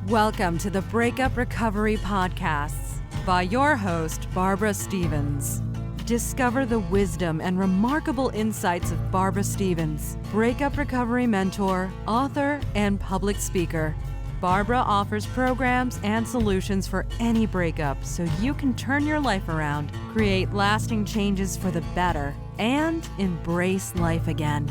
Welcome to the Breakup Recovery Podcasts by your host, Barbara Stevens. Discover the wisdom and remarkable insights of Barbara Stevens, breakup recovery mentor, author, and public speaker. Barbara offers programs and solutions for any breakup so you can turn your life around, create lasting changes for the better, and embrace life again.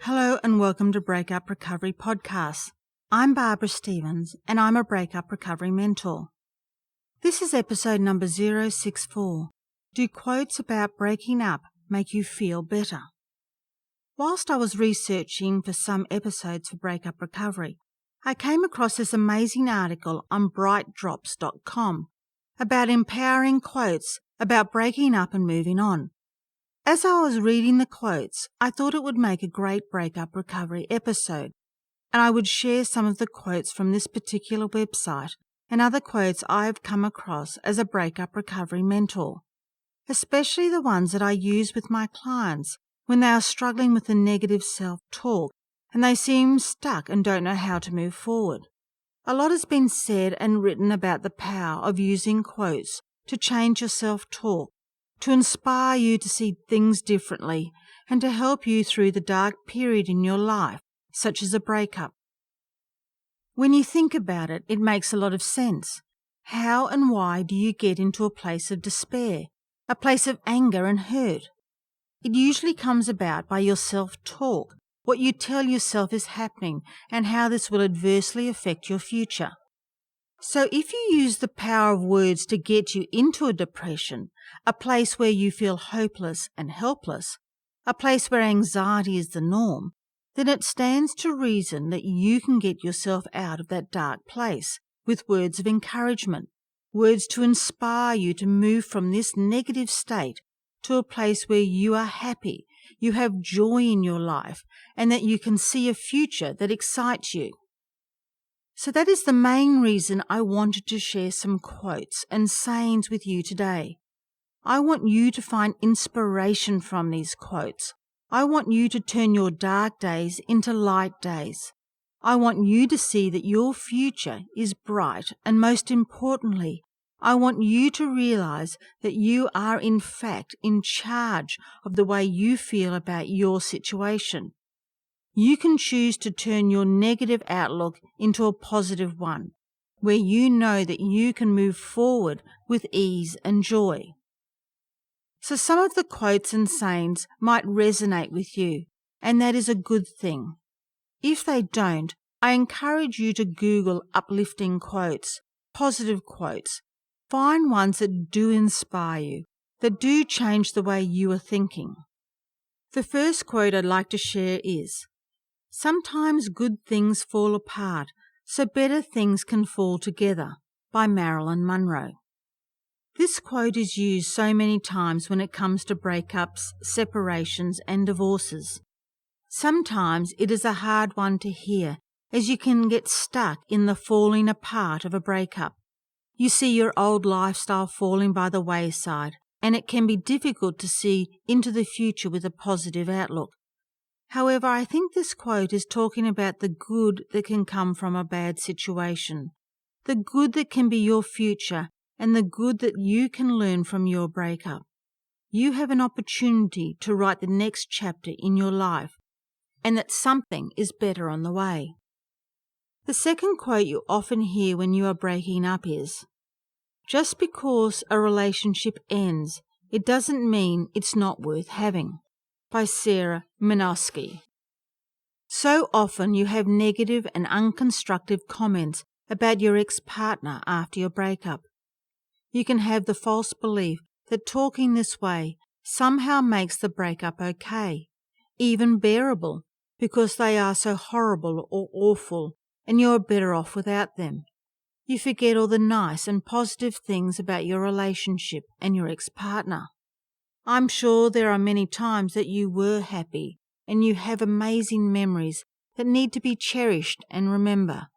Hello and welcome to Breakup Recovery Podcasts. I'm Barbara Stevens and I'm a breakup recovery mentor. This is episode number 064. Do quotes about breaking up make you feel better? Whilst I was researching for some episodes for breakup recovery, I came across this amazing article on brightdrops.com about empowering quotes about breaking up and moving on. As I was reading the quotes, I thought it would make a great breakup recovery episode, and I would share some of the quotes from this particular website and other quotes I have come across as a breakup recovery mentor, especially the ones that I use with my clients when they are struggling with the negative self-talk and they seem stuck and don't know how to move forward. A lot has been said and written about the power of using quotes to change your self-talk, to inspire you to see things differently, and to help you through the dark period in your life, such as a breakup. When you think about it, it makes a lot of sense. How and why do you get into a place of despair, a place of anger and hurt? It usually comes about by your self-talk, what you tell yourself is happening, and how this will adversely affect your future. So if you use the power of words to get you into a depression, a place where you feel hopeless and helpless, a place where anxiety is the norm, then it stands to reason that you can get yourself out of that dark place with words of encouragement, words to inspire you to move from this negative state to a place where you are happy, you have joy in your life, and that you can see a future that excites you. So that is the main reason I wanted to share some quotes and sayings with you today. I want you to find inspiration from these quotes. I want you to turn your dark days into light days. I want you to see that your future is bright, and most importantly, I want you to realize that you are in fact in charge of the way you feel about your situation. You can choose to turn your negative outlook into a positive one, where you know that you can move forward with ease and joy. So some of the quotes and sayings might resonate with you, and that is a good thing. If they don't, I encourage you to Google uplifting quotes, positive quotes. Find ones that do inspire you, that do change the way you are thinking. The first quote I'd like to share is, "Sometimes good things fall apart, so better things can fall together," by Marilyn Monroe. This quote is used so many times when it comes to breakups, separations, and divorces. Sometimes it is a hard one to hear, as you can get stuck in the falling apart of a breakup. You see your old lifestyle falling by the wayside, and it can be difficult to see into the future with a positive outlook. However, I think this quote is talking about the good that can come from a bad situation, the good that can be your future, and the good that you can learn from your breakup. You have an opportunity to write the next chapter in your life, and that something is better on the way. The second quote you often hear when you are breaking up is, "Just because a relationship ends, it doesn't mean it's not worth having," by Sarah Minosky. So often you have negative and unconstructive comments about your ex-partner after your breakup. You can have the false belief that talking this way somehow makes the breakup okay, even bearable, because they are so horrible or awful and you are better off without them. You forget all the nice and positive things about your relationship and your ex-partner. I'm sure there are many times that you were happy and you have amazing memories that need to be cherished and remember.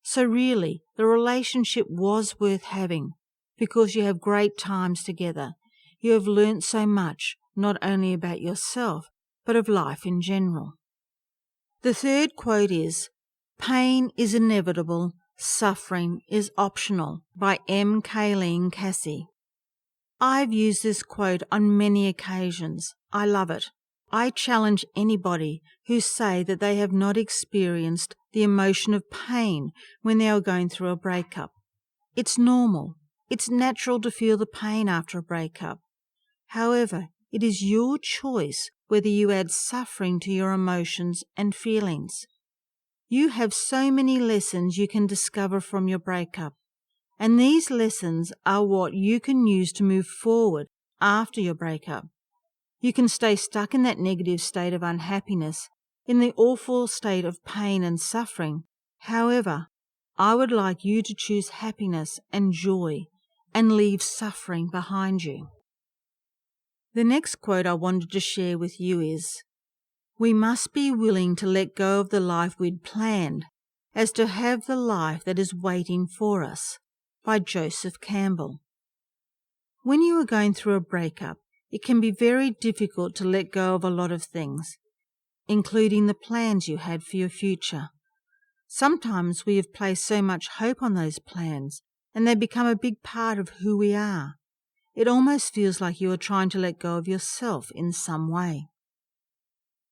So really, the relationship was worth having because you have great times together. You have learnt so much, not only about yourself, but of life in general. The third quote is, "Pain is inevitable, suffering is optional," by M. Kayleen Cassie. I've used this quote on many occasions. I love it. I challenge anybody who say that they have not experienced the emotion of pain when they are going through a breakup. It's normal. It's natural to feel the pain after a breakup. However, it is your choice whether you add suffering to your emotions and feelings. You have so many lessons you can discover from your breakup, and these lessons are what you can use to move forward after your breakup. You can stay stuck in that negative state of unhappiness, in the awful state of pain and suffering. However, I would like you to choose happiness and joy and leave suffering behind you. The next quote I wanted to share with you is, "We must be willing to let go of the life we'd planned as to have the life that is waiting for us," by Joseph Campbell. When you are going through a breakup, it can be very difficult to let go of a lot of things, including the plans you had for your future. Sometimes we have placed so much hope on those plans, and they become a big part of who we are. It almost feels like you are trying to let go of yourself in some way.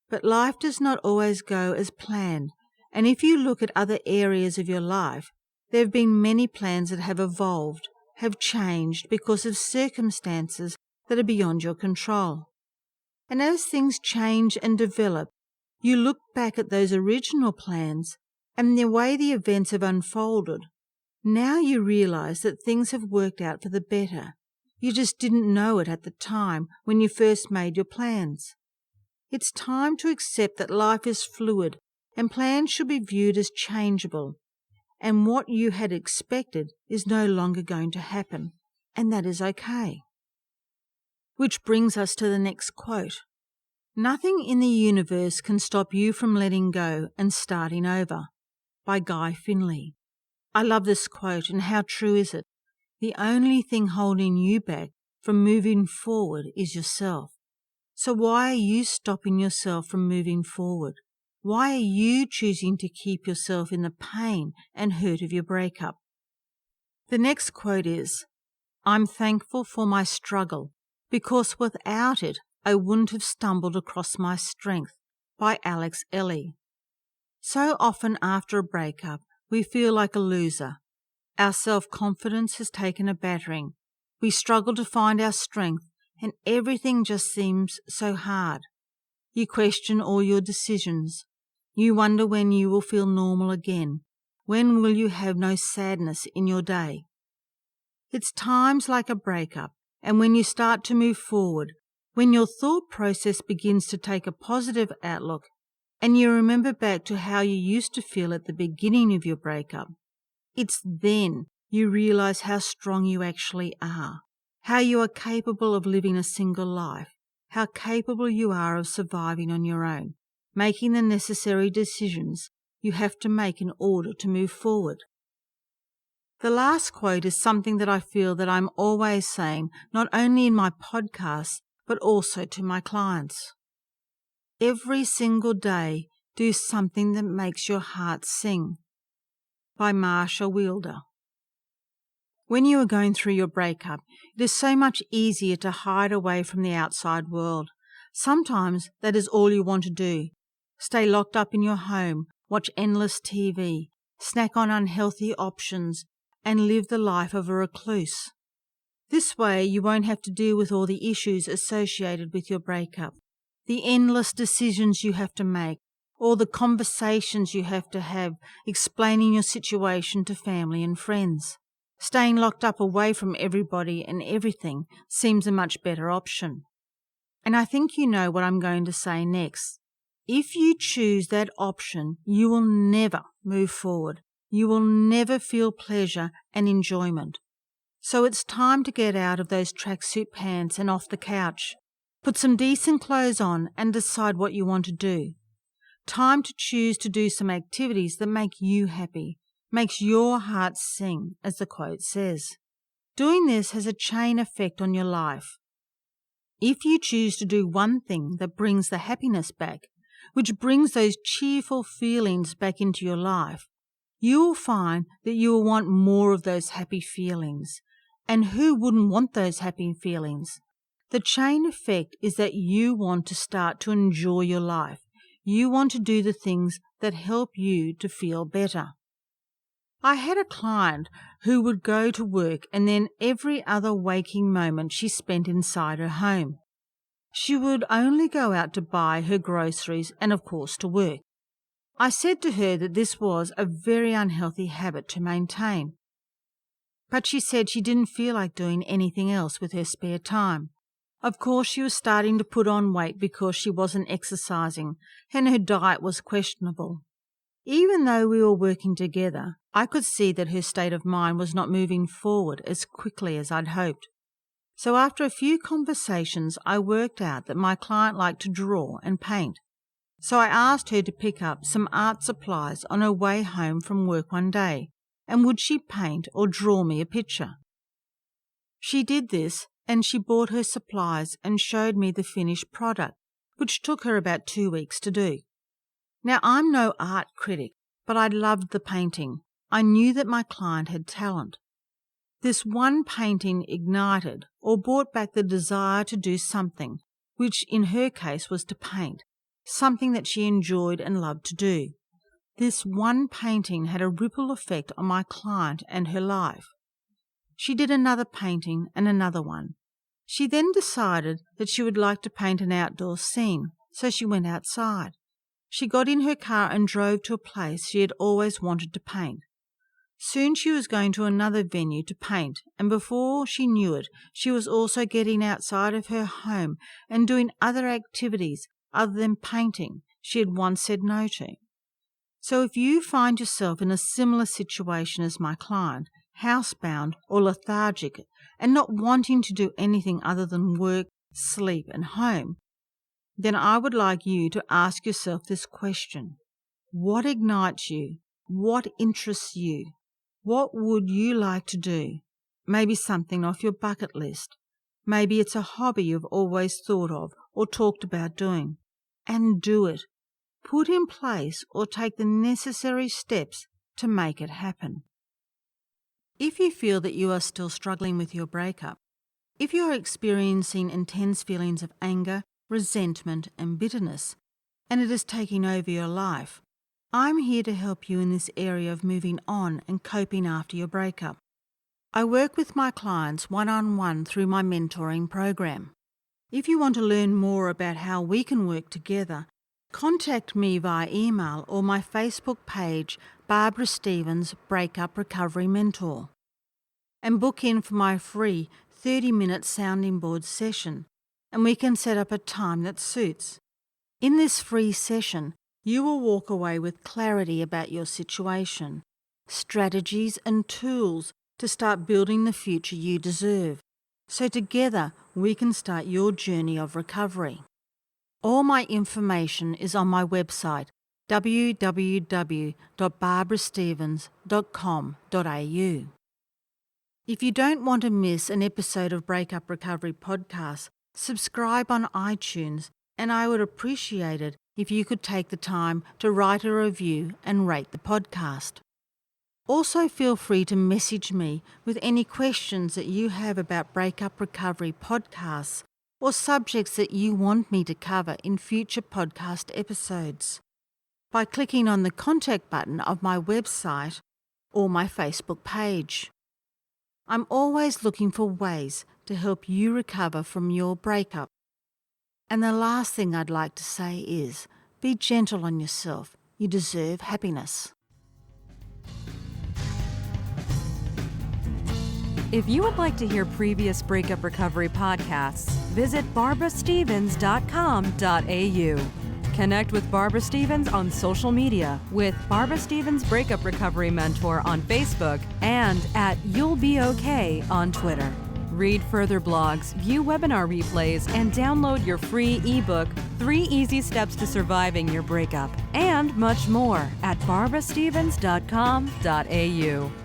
But life does not always go as planned, and if you look at other areas of your life, there have been many plans that have evolved, have changed because of circumstances that are beyond your control. And as things change and develop, you look back at those original plans and the way the events have unfolded. Now you realize that things have worked out for the better. You just didn't know it at the time when you first made your plans. It's time to accept that life is fluid and plans should be viewed as changeable. And what you had expected is no longer going to happen, and that is okay. Which brings us to the next quote. "Nothing in the universe can stop you from letting go and starting over," by Guy Finley. I love this quote, and how true is it? The only thing holding you back from moving forward is yourself. So why are you stopping yourself from moving forward? Why are you choosing to keep yourself in the pain and hurt of your breakup? The next quote is, "I'm thankful for my struggle, because without it, I wouldn't have stumbled across my strength," by Alex Ellie. So often after a breakup, we feel like a loser. Our self-confidence has taken a battering. We struggle to find our strength, and everything just seems so hard. You question all your decisions. You wonder when you will feel normal again. When will you have no sadness in your day? It's times like a breakup, and when you start to move forward, when your thought process begins to take a positive outlook, and you remember back to how you used to feel at the beginning of your breakup, it's then you realize how strong you actually are, how you are capable of living a single life, how capable you are of surviving on your own, making the necessary decisions you have to make in order to move forward. The last quote is something that I feel that I'm always saying, not only in my podcasts, but also to my clients. "Every single day, do something that makes your heart sing," by Marsha Wielder. When you are going through your breakup, it is so much easier to hide away from the outside world. Sometimes that is all you want to do. Stay locked up in your home, watch endless TV, snack on unhealthy options, and live the life of a recluse. This way you won't have to deal with all the issues associated with your breakup, the endless decisions you have to make, or the conversations you have to have explaining your situation to family and friends. Staying locked up away from everybody and everything seems a much better option. And I think you know what I'm going to say next. If you choose that option, you will never move forward. You will never feel pleasure and enjoyment. So it's time to get out of those tracksuit pants and off the couch. Put some decent clothes on and decide what you want to do. Time to choose to do some activities that make you happy, makes your heart sing, as the quote says. Doing this has a chain effect on your life. If you choose to do one thing that brings the happiness back, which brings those cheerful feelings back into your life, you will find that you will want more of those happy feelings. And who wouldn't want those happy feelings? The chain effect is that you want to start to enjoy your life. You want to do the things that help you to feel better. I had a client who would go to work and then every other waking moment she spent inside her home. She would only go out to buy her groceries and, of course, to work. I said to her that this was a very unhealthy habit to maintain. But she said she didn't feel like doing anything else with her spare time. Of course, she was starting to put on weight because she wasn't exercising, and her diet was questionable. Even though we were working together, I could see that her state of mind was not moving forward as quickly as I'd hoped. So after a few conversations, I worked out that my client liked to draw and paint. So I asked her to pick up some art supplies on her way home from work one day, and would she paint or draw me a picture? She did this, and she bought her supplies and showed me the finished product, which took her about 2 weeks to do. Now, I'm no art critic, but I loved the painting. I knew that my client had talent. This one painting ignited or brought back the desire to do something, which in her case was to paint, something that she enjoyed and loved to do. This one painting had a ripple effect on my client and her life. She did another painting and another one. She then decided that she would like to paint an outdoor scene, so she went outside. She got in her car and drove to a place she had always wanted to paint. Soon she was going to another venue to paint, and before she knew it, she was also getting outside of her home and doing other activities other than painting she had once said no to. So if you find yourself in a similar situation as my client, housebound or lethargic, and not wanting to do anything other than work, sleep, and home, then I would like you to ask yourself this question. What ignites you? What interests you? What would you like to do? Maybe something off your bucket list. Maybe it's a hobby you've always thought of or talked about doing. And do it. Put in place or take the necessary steps to make it happen. If you feel that you are still struggling with your breakup, if you are experiencing intense feelings of anger, resentment, and bitterness, and it is taking over your life, I'm here to help you in this area of moving on and coping after your breakup. I work with my clients one-on-one through my mentoring program. If you want to learn more about how we can work together, contact me via email or my Facebook page, Barbara Stevens Breakup Recovery Mentor, and book in for my free 30-minute sounding board session, and we can set up a time that suits. In this free session, you will walk away with clarity about your situation, strategies and tools to start building the future you deserve, so together we can start your journey of recovery. All my information is on my website, www.barbarastevens.com.au. If you don't want to miss an episode of Breakup Recovery Podcast, subscribe on iTunes, and I would appreciate it if you could take the time to write a review and rate the podcast. Also, feel free to message me with any questions that you have about Breakup Recovery podcasts or subjects that you want me to cover in future podcast episodes by clicking on the contact button of my website or my Facebook page. I'm always looking for ways to help you recover from your breakup. And the last thing I'd like to say is, be gentle on yourself. You deserve happiness. If you would like to hear previous Breakup Recovery podcasts, visit barbarastevens.com.au. Connect with Barbara Stevens on social media with Barbara Stevens Breakup Recovery Mentor on Facebook and at You'll Be Okay on Twitter. Read further blogs, view webinar replays, and download your free ebook, 3 Easy Steps to Surviving Your Breakup, and much more at barbarastevens.com.au.